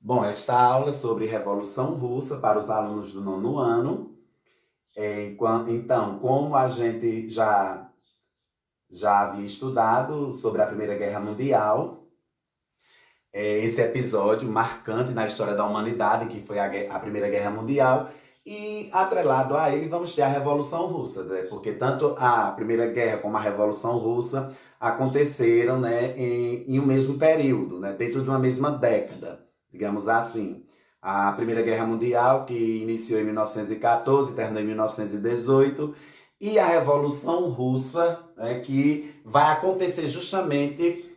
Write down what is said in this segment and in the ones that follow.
Bom, esta aula é sobre Revolução Russa para os alunos do nono ano. Então, como a gente já havia estudado sobre a Primeira Guerra Mundial, esse episódio marcante na história da humanidade, que foi a Primeira Guerra Mundial, e atrelado a ele vamos ter a Revolução Russa, né? Porque tanto a Primeira Guerra como a Revolução Russa aconteceram, né, em um mesmo período, né, dentro de uma mesma década, digamos assim. A Primeira Guerra Mundial, que iniciou em 1914 e terminou em 1918, e a Revolução Russa, né, que vai acontecer justamente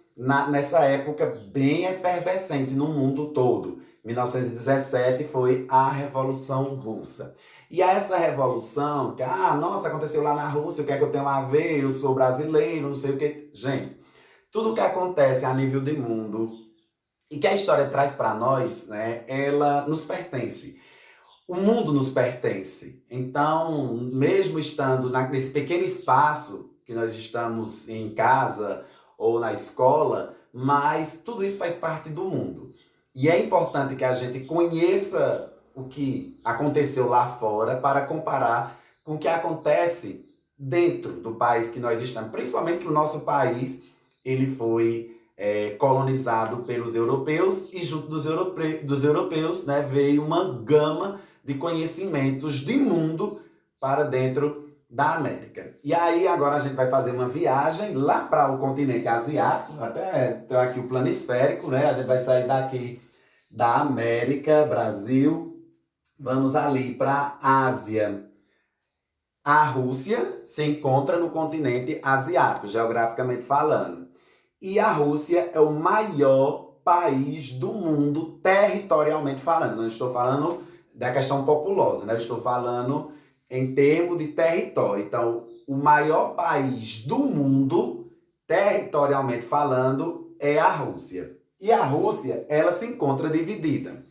nessa época bem efervescente no mundo todo. 1917 foi a Revolução Russa. E a essa revolução, que, nossa, aconteceu lá na Rússia, o que é que eu tenho a ver? Eu sou brasileiro, não sei o que. Gente, tudo o que acontece a nível de mundo e que a história traz para nós, né, ela nos pertence. O mundo nos pertence. Então, mesmo estando nesse pequeno espaço que nós estamos em casa ou na escola, mas tudo isso faz parte do mundo. E é importante que a gente conheça o que aconteceu lá fora para comparar com o que acontece dentro do país que nós estamos. Principalmente que o nosso país ele foi colonizado pelos europeus e junto dos europeus, né, veio uma gama de conhecimentos de mundo para dentro da América. E aí agora a gente vai fazer uma viagem lá para o continente asiático, até tem aqui o planisférico, né? A gente vai sair daqui da América, Brasil, vamos ali para a Ásia. A Rússia se encontra no continente asiático, geograficamente falando. E a Rússia é o maior país do mundo, territorialmente falando. Não estou falando da questão populosa, né? Eu estou falando em termos de território. Então, o maior país do mundo, territorialmente falando, é a Rússia. E a Rússia, ela se encontra dividida.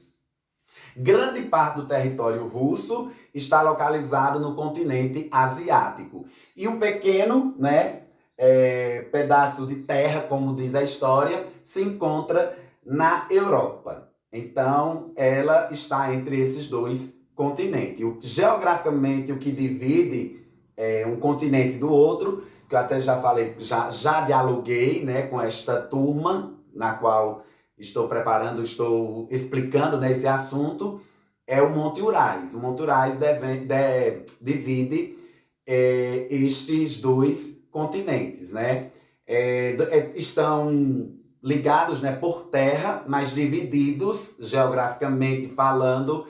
Grande parte do território russo está localizado no continente asiático. E um pequeno, né, pedaço de terra, como diz a história, se encontra na Europa. Então, ela está entre esses dois continentes. Geograficamente, o que divide um continente do outro, que eu até já falei, já dialoguei, né, com esta turma, na qual estou explicando, né, esse assunto, é o Monte Urais. O Monte Urais divide estes dois continentes, né? Estão ligados, né, por terra, mas divididos geograficamente falando,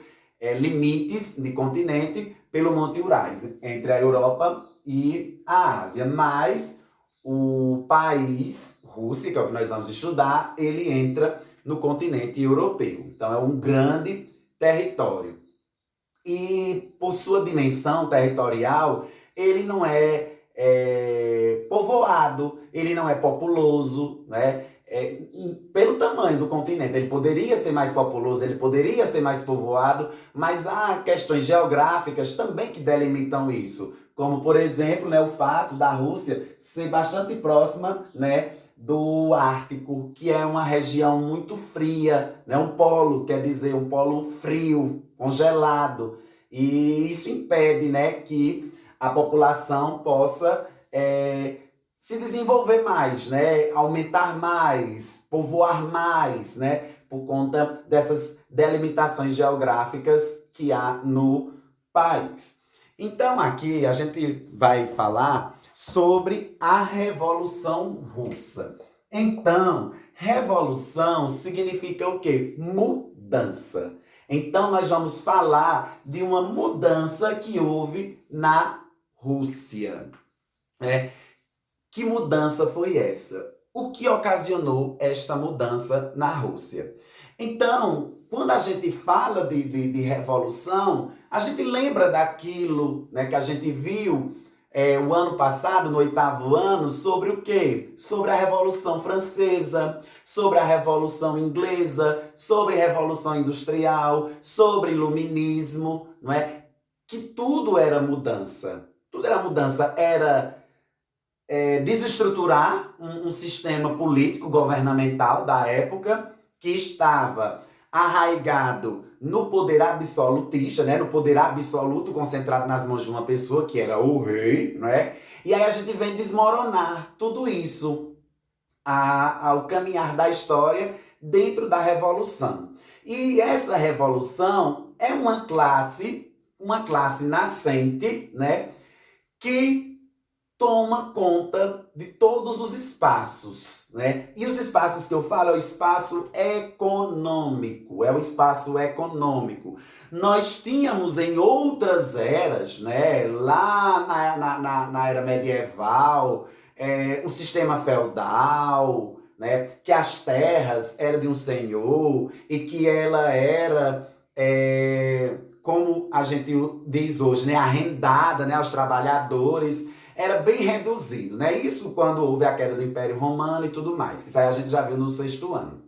limites de continente pelo Monte Urais, entre a Europa e a Ásia. Mas o país, Rússia, que é o que nós vamos estudar, ele entra no continente europeu. Então é um grande território. E por sua dimensão territorial, ele não é povoado, ele não é populoso, né? Pelo tamanho do continente, ele poderia ser mais populoso, ele poderia ser mais povoado, mas há questões geográficas também que delimitam isso, como por exemplo, né, o fato da Rússia ser bastante próxima, né, do Ártico, que é uma região muito fria, né, um polo, quer dizer, um polo frio, congelado, e isso impede, né, que a população possa se desenvolver mais, né? Aumentar mais, povoar mais, né? Por conta dessas delimitações geográficas que há no país. Então, aqui a gente vai falar sobre a Revolução Russa. Então, revolução significa o quê? Mudança. Então, nós vamos falar de uma mudança que houve na Rússia. Que mudança foi essa? O que ocasionou esta mudança na Rússia? Então, quando a gente fala de revolução, a gente lembra daquilo, né, que a gente viu o ano passado, no oitavo ano, sobre o quê? Sobre a Revolução Francesa, sobre a Revolução Inglesa, sobre a Revolução Industrial, sobre Iluminismo, não é? Que tudo era mudança. Tudo era mudança, era desestruturar um sistema político governamental da época que estava arraigado no poder absolutista, né? No poder absoluto concentrado nas mãos de uma pessoa, que era o rei, né? E aí a gente vem desmoronar tudo isso ao caminhar da história dentro da Revolução. E essa Revolução é uma classe nascente, né? Que toma conta de todos os espaços, né? E os espaços que eu falo é o espaço econômico, Nós tínhamos em outras eras, né? Lá na era medieval, o sistema feudal, né? Que as terras eram de um senhor e que ela era como a gente diz hoje, né, arrendada, né, aos trabalhadores, era bem reduzido, né? Isso quando houve a queda do Império Romano e tudo mais, que isso aí a gente já viu no 6º ano.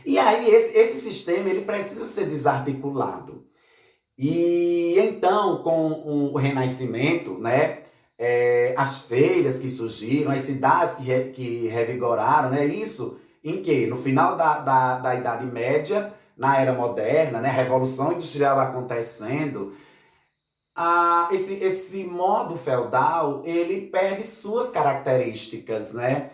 E aí esse sistema ele precisa ser desarticulado. E então, com o Renascimento, né, as feiras que surgiram, as cidades que revigoraram, né, isso em que? No final da Idade Média, na Era Moderna, né, Revolução Industrial acontecendo, esse modo feudal, ele perde suas características, né?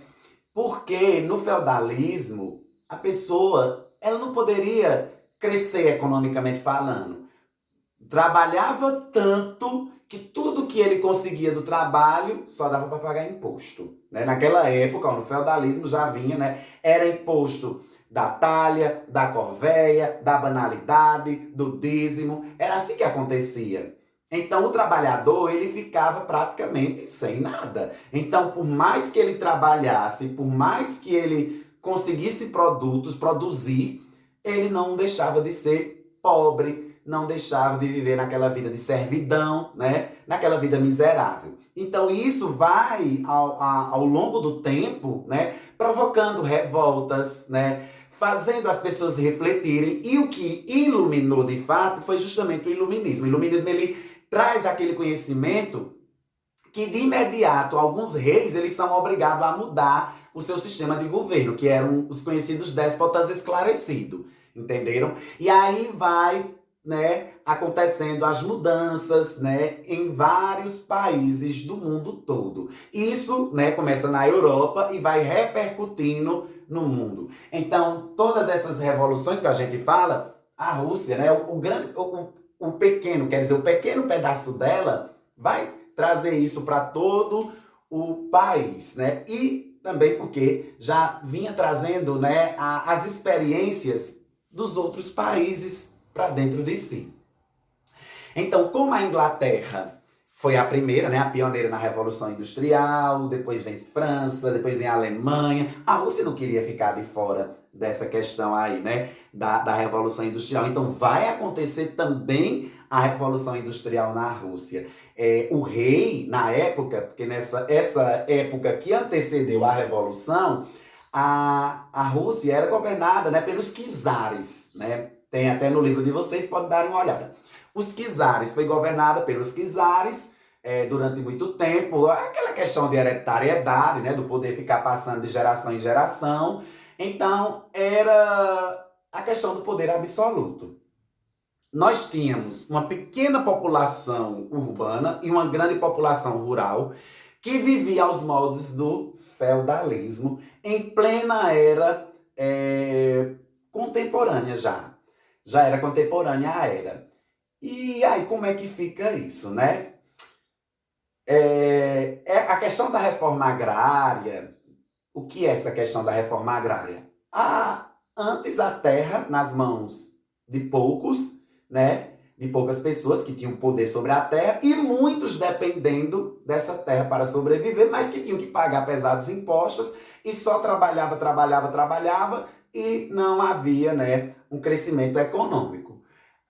Porque no feudalismo, a pessoa, ela não poderia crescer economicamente falando. Trabalhava tanto que tudo que ele conseguia do trabalho só dava para pagar imposto, né? Naquela época, no feudalismo já vinha, né? Era imposto da talha, da corvéia, da banalidade, do dízimo. Era assim que acontecia. Então, o trabalhador, ele ficava praticamente sem nada. Então, por mais que ele trabalhasse, por mais que ele conseguisse produzir, ele não deixava de ser pobre, não deixava de viver naquela vida de servidão, né? Naquela vida miserável. Então, isso vai, ao longo do tempo, né? Provocando revoltas, né? Fazendo as pessoas refletirem. E o que iluminou, de fato, foi justamente o iluminismo. O iluminismo, ele traz aquele conhecimento que, de imediato, alguns reis eles são obrigados a mudar o seu sistema de governo, que eram os conhecidos déspotas esclarecidos, entenderam? E aí vai, né, acontecendo as mudanças, né, em vários países do mundo todo. Isso, né, começa na Europa e vai repercutindo no mundo. Então, todas essas revoluções que a gente fala, a Rússia, né, o pequeno, quer dizer, o pequeno pedaço dela vai trazer isso para todo o país, né? E também porque já vinha trazendo, né, as experiências dos outros países para dentro de si. Então, como a Inglaterra foi a primeira, né, a pioneira na Revolução Industrial, depois vem França, depois vem a Alemanha, a Rússia não queria ficar de fora dessa questão aí, né, da Revolução Industrial. Então, vai acontecer também a Revolução Industrial na Rússia. O rei, na época, porque essa época que antecedeu a Revolução, a Rússia era governada, né, pelos czares, né? Tem até no livro de vocês, pode dar uma olhada. Os czares, foi governada pelos czares durante muito tempo, aquela questão de hereditariedade, né, do poder ficar passando de geração em geração. Então, era a questão do poder absoluto. Nós tínhamos uma pequena população urbana e uma grande população rural que vivia aos moldes do feudalismo em plena era contemporânea já. Já era contemporânea a era. E aí, como é que fica isso, né? A questão da reforma agrária. O que é essa questão da reforma agrária? Antes a terra nas mãos de poucos, né? De poucas pessoas que tinham poder sobre a terra e muitos dependendo dessa terra para sobreviver, mas que tinham que pagar pesados impostos e só trabalhava e não havia, né, um crescimento econômico.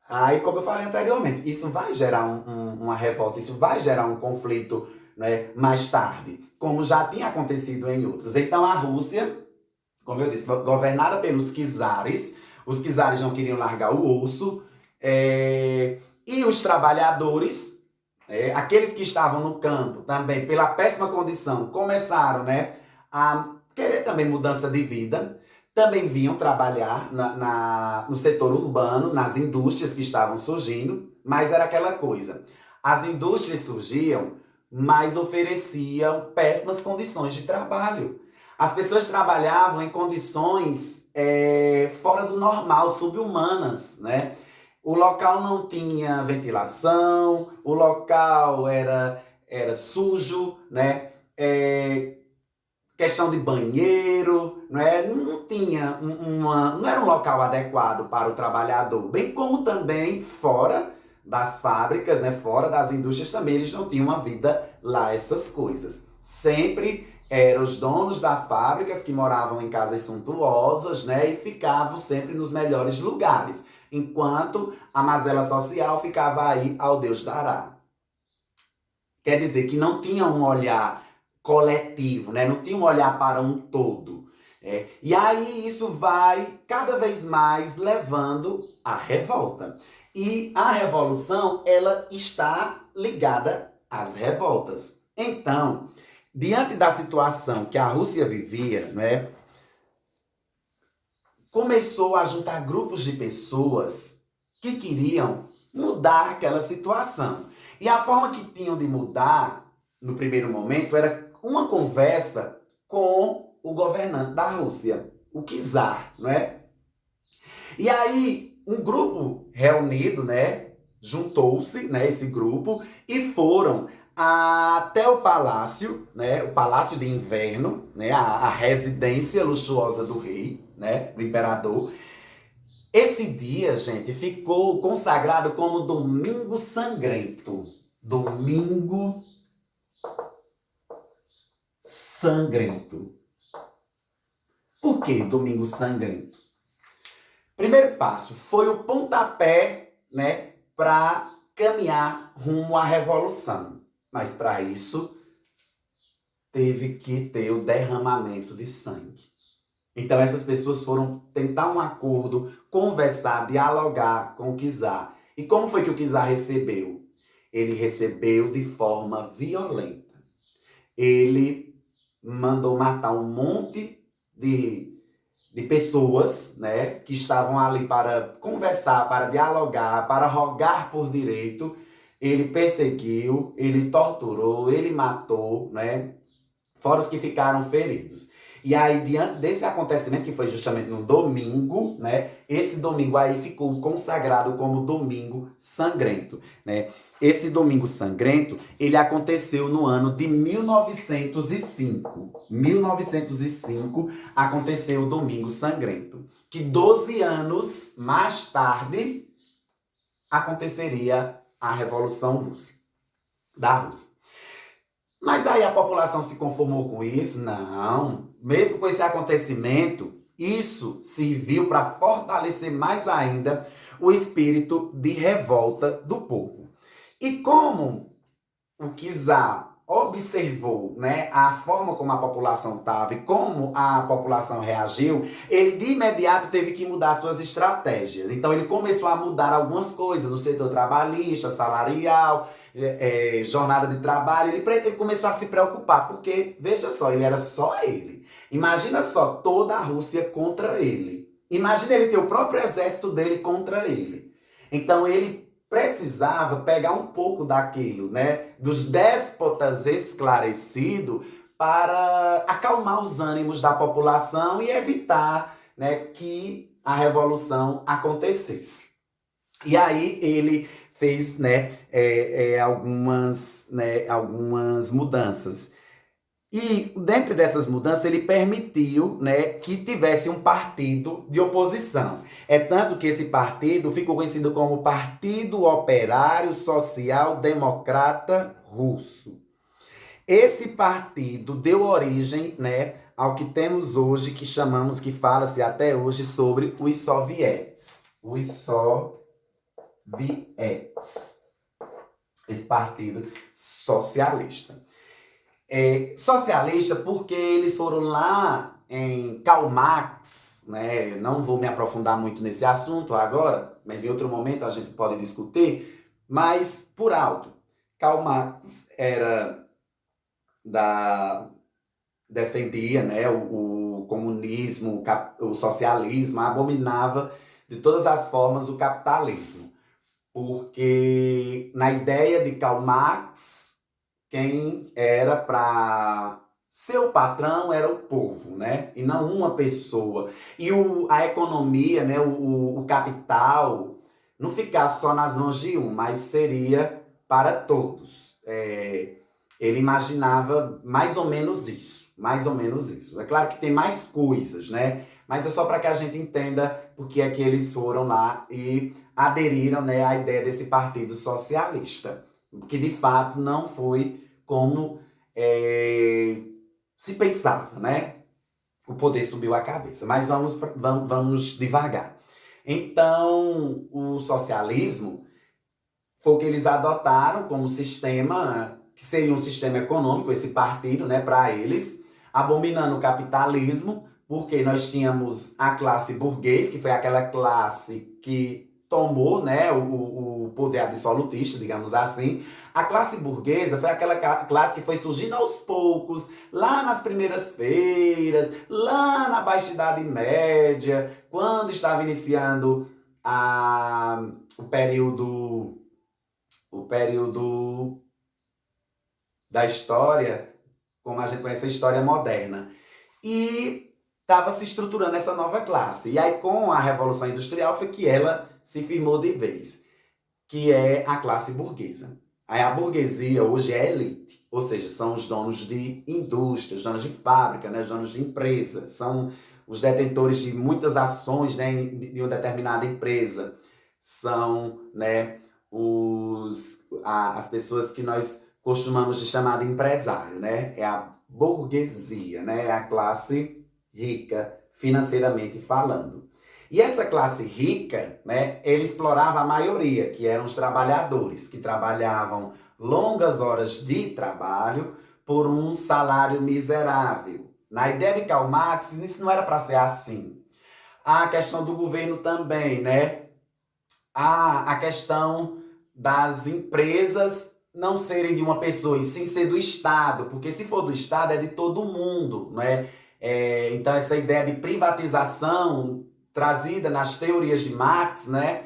Aí, como eu falei anteriormente, isso vai gerar uma revolta, isso vai gerar um conflito, né, mais tarde, como já tinha acontecido em outros. Então, a Rússia, como eu disse, governada pelos czares, os czares não queriam largar o osso, e os trabalhadores, aqueles que estavam no campo também, pela péssima condição, começaram, né, a querer também mudança de vida, também vinham trabalhar no setor urbano, nas indústrias que estavam surgindo, mas era aquela coisa. As indústrias surgiam, mas ofereciam péssimas condições de trabalho. As pessoas trabalhavam em condições fora do normal, subhumanas, né? O local não tinha ventilação, o local era sujo, né? Questão de banheiro, não tinha não era um local adequado para o trabalhador, bem como também fora das fábricas, né, fora das indústrias também eles não tinham uma vida lá, essas coisas. Sempre eram os donos das fábricas que moravam em casas suntuosas, né, e ficavam sempre nos melhores lugares, enquanto a mazela social ficava aí ao Deus dará. Quer dizer que não tinha um olhar coletivo, né? Não tinha um olhar para um todo. E aí isso vai cada vez mais levando à revolta. E a revolução, ela está ligada às revoltas. Então, diante da situação que a Rússia vivia, né, começou a juntar grupos de pessoas que queriam mudar aquela situação. E a forma que tinham de mudar, no primeiro momento, era uma conversa com o governante da Rússia, o czar, não é? E aí, um grupo reunido, né, juntou-se, né, esse grupo, e foram até o palácio, né, o Palácio de Inverno, né, a residência luxuosa do rei, né, do imperador. Esse dia, gente, ficou consagrado como Domingo Sangrento. Domingo Sangrento. Por que Domingo Sangrento? Primeiro passo foi o pontapé, né, para caminhar rumo à revolução. Mas para isso teve que ter o derramamento de sangue. Então essas pessoas foram tentar um acordo, conversar, dialogar com o czar. E como foi que o czar recebeu? Ele recebeu de forma violenta. Ele mandou matar um monte de pessoas, né, que estavam ali para conversar, para dialogar, para rogar por direito. Ele perseguiu, ele torturou, ele matou, né, fora os que ficaram feridos. E aí, diante desse acontecimento, que foi justamente no domingo, né? Esse domingo aí ficou consagrado como Domingo Sangrento, né? Esse Domingo Sangrento, ele aconteceu no ano de 1905. 1905 aconteceu o Domingo Sangrento, que 12 anos mais tarde aconteceria a Revolução Russa, da Rússia. Mas aí a população se conformou com isso? Não. Mesmo com esse acontecimento, isso serviu para fortalecer mais ainda o espírito de revolta do povo. E como o czar observou, né, a forma como a população estava e como a população reagiu, ele de imediato teve que mudar suas estratégias. Então ele começou a mudar algumas coisas no setor trabalhista, salarial, jornada de trabalho. Ele começou a se preocupar, porque, veja só, ele era só ele. Imagina só, toda a Rússia contra ele. Imagina ele ter o próprio exército dele contra ele. Então ele precisava pegar um pouco daquilo, né, dos déspotas esclarecidos para acalmar os ânimos da população e evitar, né, que a revolução acontecesse. E aí ele fez, né, algumas mudanças. E dentro dessas mudanças ele permitiu, né, que tivesse um partido de oposição. É tanto que esse partido ficou conhecido como Partido Operário Social Democrata Russo. Esse partido deu origem, né, ao que temos hoje, que chamamos, que fala-se até hoje sobre os sovietes. Os sovietes. Esse partido socialista. Socialista porque eles foram lá em Karl Marx, né? Não vou me aprofundar muito nesse assunto agora, mas em outro momento a gente pode discutir, mas por alto. Karl Marx era defendia, né, o comunismo, o socialismo, abominava de todas as formas o capitalismo. Porque na ideia de Karl Marx, quem era para ser o patrão era o povo, né? E não uma pessoa. E a economia, né? O capital, não ficasse só nas mãos de um, mas seria para todos. Ele imaginava mais ou menos isso, mais ou menos isso. É claro que tem mais coisas, né? Mas é só para que a gente entenda por que é que eles foram lá e aderiram, né, à ideia desse partido socialista, que de fato não foi como se pensava, né? O poder subiu a cabeça. Mas vamos devagar. Então, o socialismo foi o que eles adotaram como sistema, que seria um sistema econômico, esse partido, né, para eles, abominando o capitalismo, porque nós tínhamos a classe burguês, que foi aquela classe que tomou, né, o poder absolutista, digamos assim. A classe burguesa foi aquela classe que foi surgindo aos poucos, lá nas primeiras feiras, lá na Baixa Idade Média, quando estava iniciando o período da história, como a gente conhece a história moderna. E estava se estruturando essa nova classe. E aí, com a Revolução Industrial, foi que ela se firmou de vez, que é a classe burguesa. Aí a burguesia hoje é elite, ou seja, são os donos de indústrias, donos de fábrica, né, os donos de empresas, são os detentores de muitas ações, né, de uma determinada empresa. São, né, as pessoas que nós costumamos de chamar de empresário, né? É a burguesia, né? É a classe rica, financeiramente falando. E essa classe rica, né, ele explorava a maioria, que eram os trabalhadores, que trabalhavam longas horas de trabalho por um salário miserável. Na ideia de Karl Marx, isso não era para ser assim. A questão do governo também, né? A questão das empresas não serem de uma pessoa e sim ser do Estado, porque se for do Estado é de todo mundo, não é? Então essa ideia de privatização trazida nas teorias de Marx, né,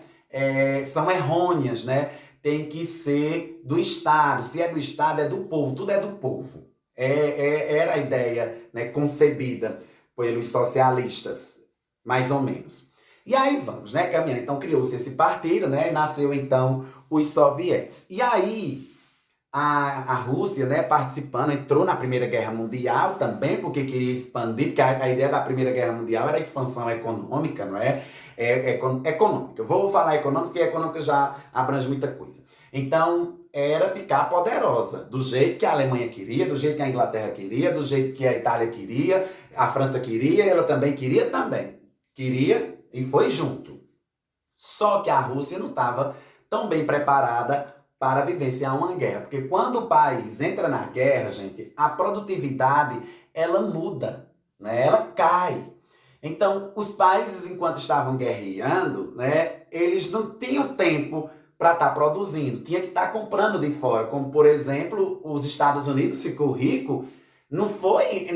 são errôneas, né? Tem que ser do Estado. Se é do Estado, é do povo. Tudo é do povo. Era a ideia, né, concebida pelos socialistas, mais ou menos. E aí vamos, né, caminhando. Então criou-se esse partido, né, e nasceu então os sovietes. E aí a Rússia, né, participando, entrou na Primeira Guerra Mundial também, porque queria expandir, porque a ideia da Primeira Guerra Mundial era a expansão econômica, não é? Econômica. Eu vou falar econômica, porque econômica já abrange muita coisa. Então, era ficar poderosa, do jeito que a Alemanha queria, do jeito que a Inglaterra queria, do jeito que a Itália queria, a França queria, ela também queria também. Queria e foi junto. Só que a Rússia não estava tão bem preparada para vivenciar uma guerra. Porque quando o país entra na guerra, gente, a produtividade, ela muda, né? Ela cai. Então, os países, enquanto estavam guerreando, né, eles não tinham tempo para estar produzindo. Tinha que estar comprando de fora. Como, por exemplo, os Estados Unidos ficou rico. Não foi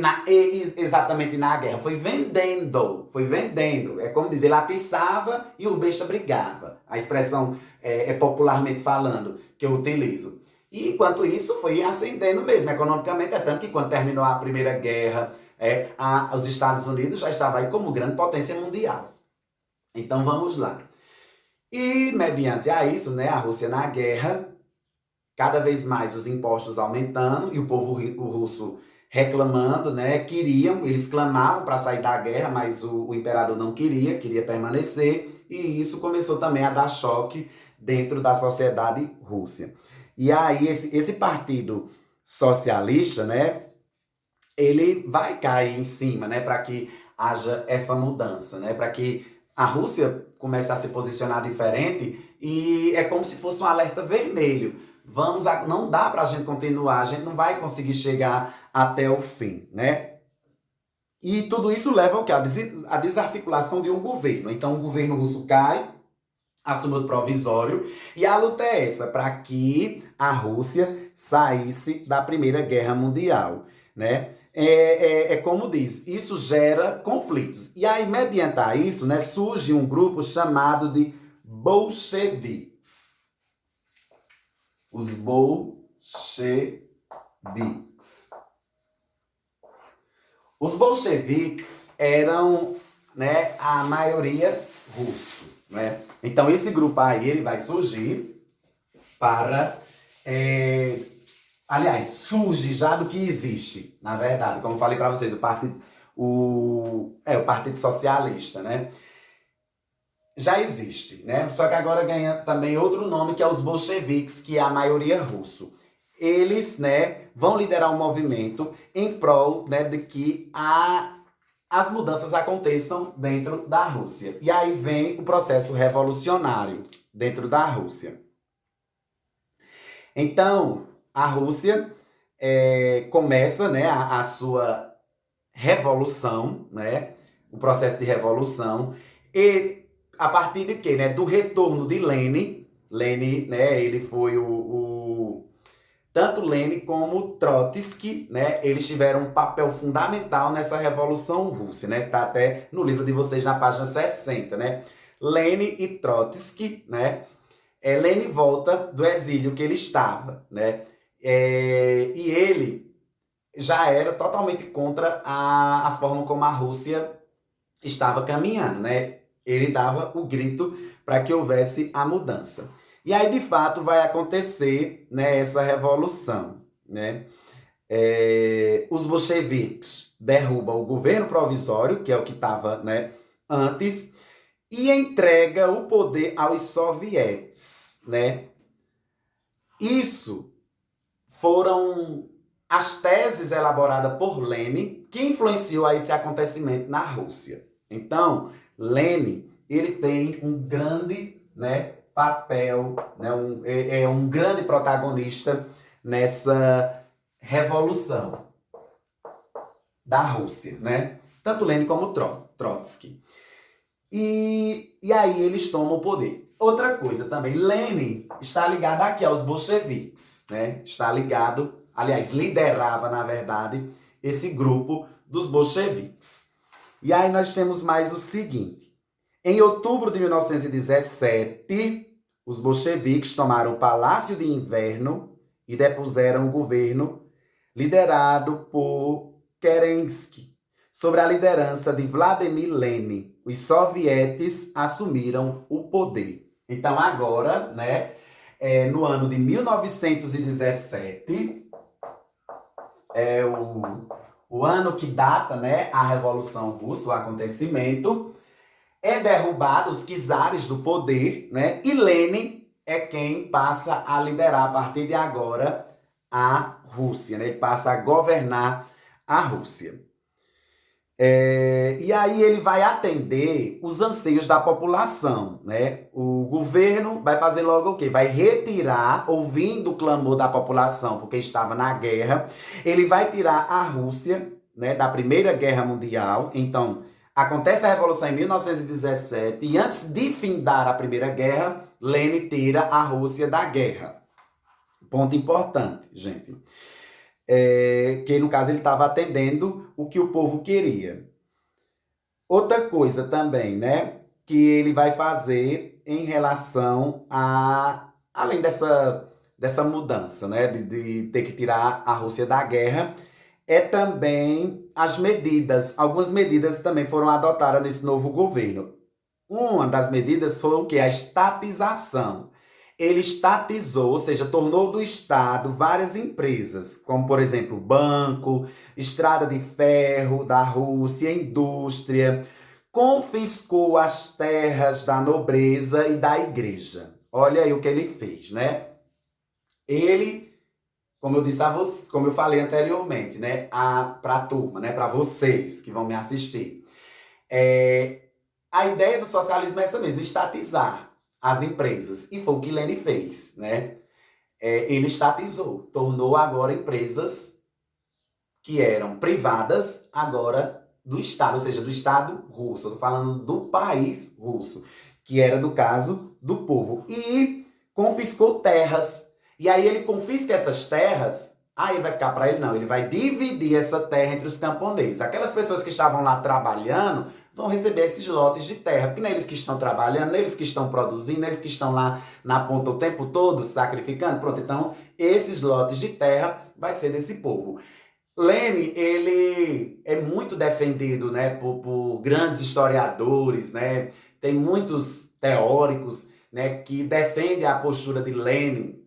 exatamente na guerra, foi vendendo, foi vendendo. É como dizer, ele atiçava e o besta brigava. A expressão popularmente falando, que eu utilizo. E enquanto isso, foi ascendendo mesmo, economicamente, é tanto que quando terminou a Primeira Guerra, os Estados Unidos já estavam aí como grande potência mundial. Então vamos lá. E mediante a isso, né, a Rússia na guerra, cada vez mais os impostos aumentando e o povo russo reclamando, né? Eles clamavam para sair da guerra, mas o imperador não queria permanecer, e isso começou também a dar choque dentro da sociedade russa. E aí esse partido socialista, né? Ele vai cair em cima, né? Para que haja essa mudança, né? Para que a Rússia comece a se posicionar diferente, e é como se fosse um alerta vermelho. Não dá para a gente continuar, a gente não vai conseguir chegar até o fim, né? E tudo isso leva ao quê? A desarticulação de um governo. Então o governo russo cai, assume o provisório, e a luta é essa, para que a Rússia saísse da Primeira Guerra Mundial, né? é como diz, isso gera conflitos. E aí, mediante a isso, né, surge um grupo chamado de bolcheviques. Os bolcheviques. Os bolcheviques eram, né, a maioria russo, né? Então, esse grupo aí, ele vai surgir para... aliás, surge já do que existe, na verdade. Como eu falei para vocês, o Partido Socialista, né? Já existe, né? Só que agora ganha também outro nome, que é os bolcheviques, que é a maioria russo. Eles, né, vão liderar um movimento em prol, né, de que as mudanças aconteçam dentro da Rússia. E aí vem o processo revolucionário dentro da Rússia. Então, a Rússia começa, né, a sua revolução, né, o processo de revolução, e a partir de quê? Né, do retorno de Lenin. Lenin, né, ele foi tanto Lenin como Trotsky, né, eles tiveram um papel fundamental nessa revolução russa, né, tá até no livro de vocês na página 60, né, Lenin e Trotsky, né, Lenin volta do exílio que ele estava, né, e ele já era totalmente contra a forma como a Rússia estava caminhando, né, ele dava o grito para que houvesse a mudança. E aí, de fato, vai acontecer, né, essa revolução, né? Os bolcheviques derrubam o governo provisório, que é o que estava, né, antes, e entrega o poder aos sovietes, né? Isso foram as teses elaboradas por Lenin que influenciou a esse acontecimento na Rússia. Então, Lenin, ele tem um grande, né, papel, né, um grande protagonista nessa revolução da Rússia, né? Tanto Lenin como Trotsky. E aí eles tomam o poder. Outra coisa também, Lenin está ligado aqui aos bolcheviques, né? Está ligado, aliás, liderava, na verdade, esse grupo dos bolcheviques. E aí nós temos mais o seguinte. Em outubro de 1917, os bolcheviques tomaram o Palácio de Inverno e depuseram o governo liderado por Kerensky, sob a liderança de Vladimir Lenin. Os sovietes assumiram o poder. Então agora, né, no ano de 1917, é o ano que data, né, a Revolução Russa, o acontecimento, derrubado os czares do poder, né, e Lenin é quem passa a liderar a partir de agora a Rússia, né, ele passa a governar a Rússia. E aí ele vai atender os anseios da população, né? O governo vai fazer logo o quê? Vai retirar, ouvindo o clamor da população, porque estava na guerra, ele vai tirar a Rússia, né, da Primeira Guerra Mundial. Então, acontece a Revolução em 1917 e antes de findar a Primeira Guerra, Lenin tira a Rússia da guerra. Ponto importante, gente. Que no caso ele estava atendendo o que o povo queria. Outra coisa também, né, que ele vai fazer em relação além dessa mudança, né, de ter que tirar a Rússia da guerra, também as medidas. Algumas medidas também foram adotadas nesse novo governo. Uma das medidas foi o quê? A estatização. Ele estatizou, ou seja, tornou do Estado várias empresas, como, por exemplo, banco, estrada de ferro da Rússia, indústria, confiscou as terras da nobreza e da igreja. Olha aí o que ele fez, né? Ele, como eu disse a vocês, como eu falei anteriormente, né, para a turma, né, para vocês que vão me assistir, a ideia do socialismo é essa mesmo, estatizar as empresas. E foi o que Lenin fez, né? Ele estatizou, tornou agora empresas que eram privadas, agora do Estado, ou seja, do Estado russo. Eu estou falando do país russo, que era, no caso, do povo. E confiscou terras. E aí ele confisca essas terras Ah, ele vai ficar para ele? Não, ele vai dividir essa terra entre os camponeses. Aquelas pessoas que estavam lá trabalhando vão receber esses lotes de terra, porque não é eles que estão trabalhando, não é eles que estão produzindo, não é eles que estão lá na ponta o tempo todo, sacrificando. Pronto, então esses lotes de terra vai ser desse povo. Leme, ele é muito defendido, né, por grandes historiadores, né? Tem muitos teóricos, né, que defendem a postura de Lenin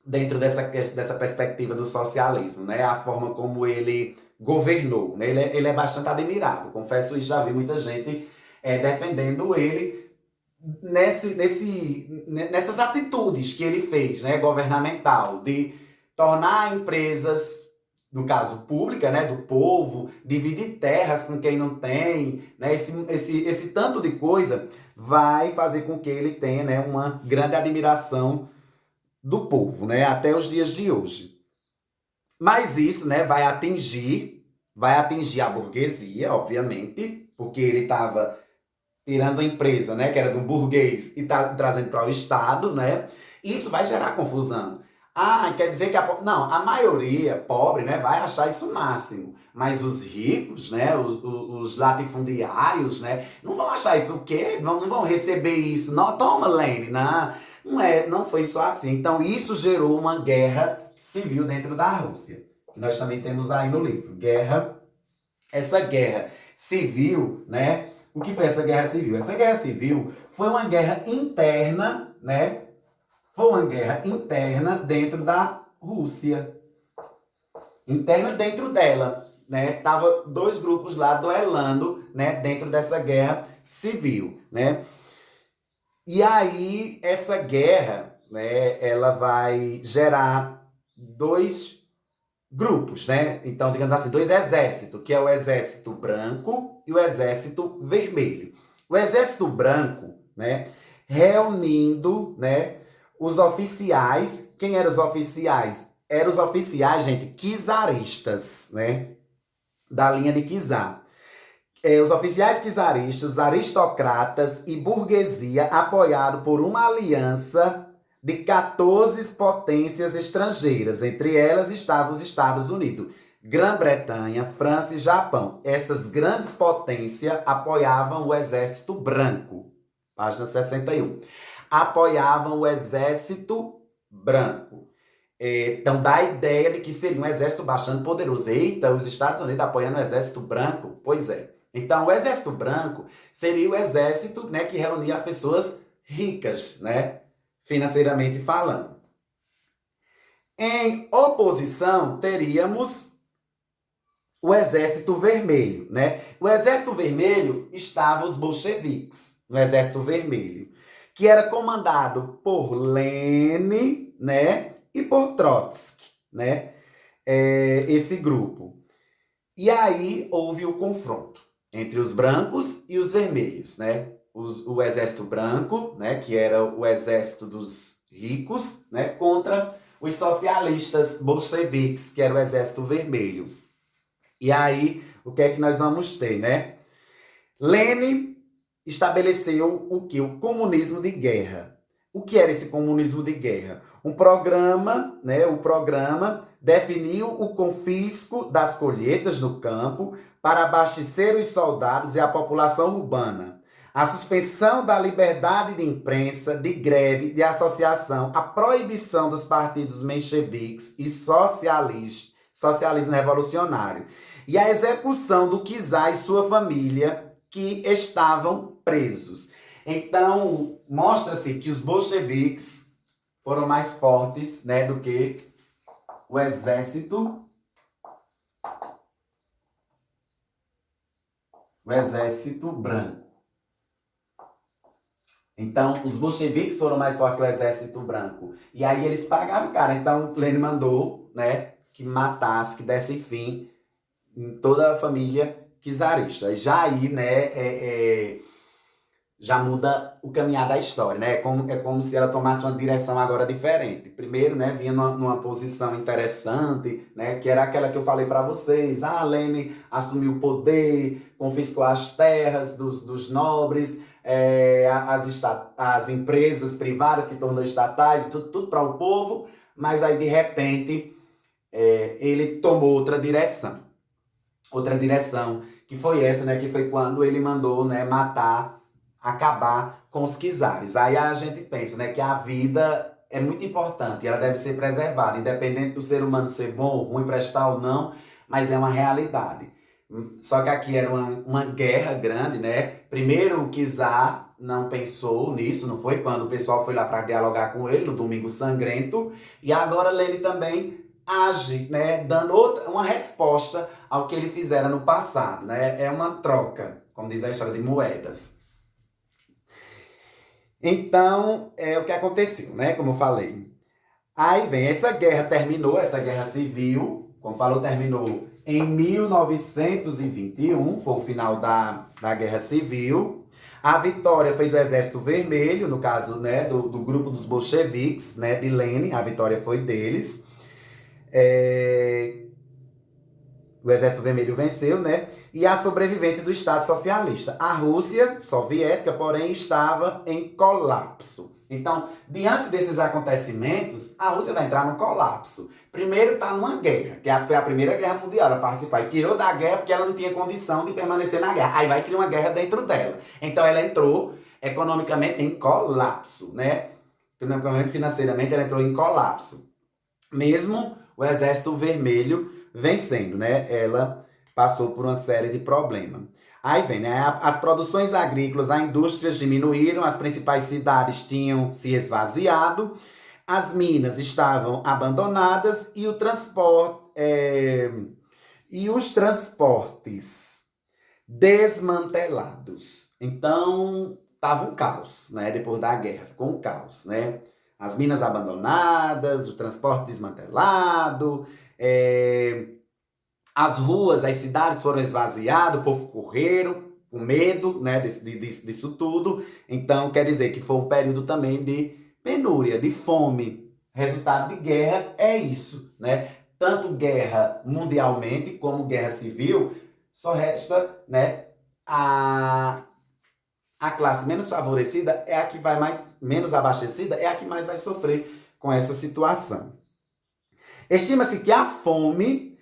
dentro dessa perspectiva do socialismo, né? A forma como ele governou, né? Ele é bastante admirado. Confesso isso, já vi muita gente defendendo ele nessas atitudes que ele fez, né? Governamental, de tornar empresas, no caso pública, né, do povo, dividir terras com quem não tem, né? Esse tanto de coisa vai fazer com que ele tenha, né, uma grande admiração do povo, né, até os dias de hoje. Mas isso, né, vai atingir a burguesia, obviamente, porque ele estava tirando a empresa, né, que era de um burguês e tá trazendo para o Estado, né? Isso vai gerar confusão. Ah, quer dizer que não, a maioria pobre, né, vai achar isso o máximo. Mas os ricos, né, os latifundiários, né, não vão achar isso o quê? Não vão receber isso. Não, toma, Lene, não foi só assim. Então isso gerou uma guerra civil dentro da Rússia. Que nós também temos aí no livro. Essa guerra civil, né? O que foi essa guerra civil? Essa guerra civil foi uma guerra interna, né? Foi uma guerra interna dentro da Rússia. Interna dentro dela, né? Tava dois grupos lá duelando, né? Dentro dessa guerra civil, né? E aí, essa guerra, né? Ela vai gerar dois grupos, né? Então, digamos assim, dois exércitos, que é o exército branco e o exército vermelho. O exército branco, né, reunindo, né, os oficiais. Quem eram os oficiais? Eram os oficiais, gente, czaristas, né, da linha de czar. Os oficiais czaristas, os aristocratas e burguesia apoiados por uma aliança de 14 potências estrangeiras. Entre elas estavam os Estados Unidos, Grã-Bretanha, França e Japão. Essas grandes potências apoiavam o Exército Branco. Página 61. Apoiavam o Exército Branco. Então dá a ideia de que seria um exército bastante poderoso. Eita, os Estados Unidos apoiando o Exército Branco? Pois é. Então, o Exército Branco seria o exército, né, que reunia as pessoas ricas, né, financeiramente falando. Em oposição, teríamos o Exército Vermelho, né? O Exército Vermelho estava os bolcheviques, no Exército Vermelho, que era comandado por Lenin, né, e por Trotsky, né, esse grupo. E aí houve o confronto entre os brancos e os vermelhos, né? O exército branco, né, que era o exército dos ricos, né, contra os socialistas bolcheviques, que era o exército vermelho. E aí, o que é que nós vamos ter, né? Lenin estabeleceu o que? O comunismo de guerra. O que era esse comunismo de guerra? Um programa, né? O programa definiu o confisco das colheitas no campo para abastecer os soldados e a população urbana. A suspensão da liberdade de imprensa, de greve, de associação, a proibição dos partidos mencheviques e socialismo revolucionário. E a execução do czar e sua família, que estavam presos. Então, mostra-se que os bolcheviques foram mais fortes, né, do que o exército branco. Então, os bolcheviques foram mais fortes que o exército branco. E aí eles pagaram o cara. Então, Lenin mandou, né, que matasse, que desse fim em toda a família czarista. Já aí, né, já muda o caminhar da história, né? É como se ela tomasse uma direção agora diferente. Primeiro, né, vinha numa posição interessante, né, que era aquela que eu falei para vocês. Ah, Lenin assumiu o poder, confiscou as terras dos nobres, as empresas privadas que tornou estatais, tudo para o povo, mas aí, de repente, ele tomou outra direção. Outra direção, que foi essa, né? Que foi quando ele mandou, né, matar, acabar com os czares. Aí a gente pensa, né, que a vida é muito importante, ela deve ser preservada, independente do ser humano ser bom ou ruim, prestar ou não, mas é uma realidade. Só que aqui era uma guerra grande, né? Primeiro o czar não pensou nisso, não foi? Quando o pessoal foi lá para dialogar com ele no Domingo Sangrento, e agora Lenin também age, né, dando uma resposta ao que ele fizera no passado, né? É uma troca, como diz a história, de moedas. Então, é o que aconteceu, né? Como eu falei. Aí vem, essa guerra terminou, essa guerra civil, como falou, terminou em 1921, foi o final da Guerra Civil. A vitória foi do Exército Vermelho, no caso, né, do grupo dos bolcheviques, né, de Lenin, a vitória foi deles. O Exército Vermelho venceu, né? E a sobrevivência do Estado Socialista. A Rússia soviética, porém, estava em colapso. Então, diante desses acontecimentos, a Rússia vai entrar no colapso. Primeiro está numa guerra, que foi a Primeira Guerra Mundial a participar. E tirou da guerra porque ela não tinha condição de permanecer na guerra. Aí vai criar uma guerra dentro dela. Então ela entrou economicamente em colapso, né? Economicamente, financeiramente, ela entrou em colapso. Mesmo o Exército Vermelho vencendo, né? Ela passou por uma série de problemas. Aí vem, né? As produções agrícolas, as indústrias diminuíram, as principais cidades tinham se esvaziado, as minas estavam abandonadas e os transportes desmantelados. Então, estava um caos, né? Depois da guerra, ficou um caos, né? As minas abandonadas, o transporte desmantelado, as ruas, as cidades foram esvaziadas, o povo correram com medo, né, disso tudo. Então, quer dizer que foi um período também de penúria, de fome. Resultado de guerra é isso, né? Tanto guerra mundialmente como guerra civil, só resta, né, a classe menos favorecida é a que vai menos abastecida, é a que mais vai sofrer com essa situação. Estima-se que a fome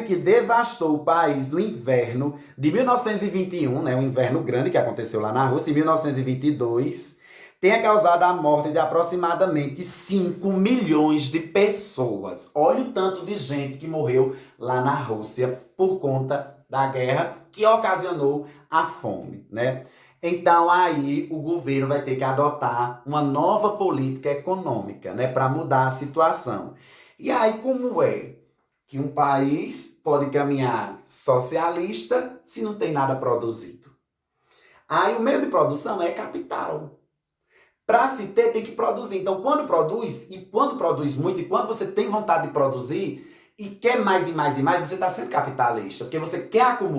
que devastou o país no inverno de 1921, né, um inverno grande que aconteceu lá na Rússia, em 1922, tenha causado a morte de aproximadamente 5 milhões de pessoas. Olha o tanto de gente que morreu lá na Rússia por conta da guerra que ocasionou a fome, né? Então aí o governo vai ter que adotar uma nova política econômica, né, para mudar a situação. E aí como é que um país pode caminhar socialista se não tem nada produzido? Aí o meio de produção é capital. Para se ter, tem que produzir. Então, quando produz muito, e quando você tem vontade de produzir, e quer mais e mais e mais, você está sendo capitalista, porque você quer acumular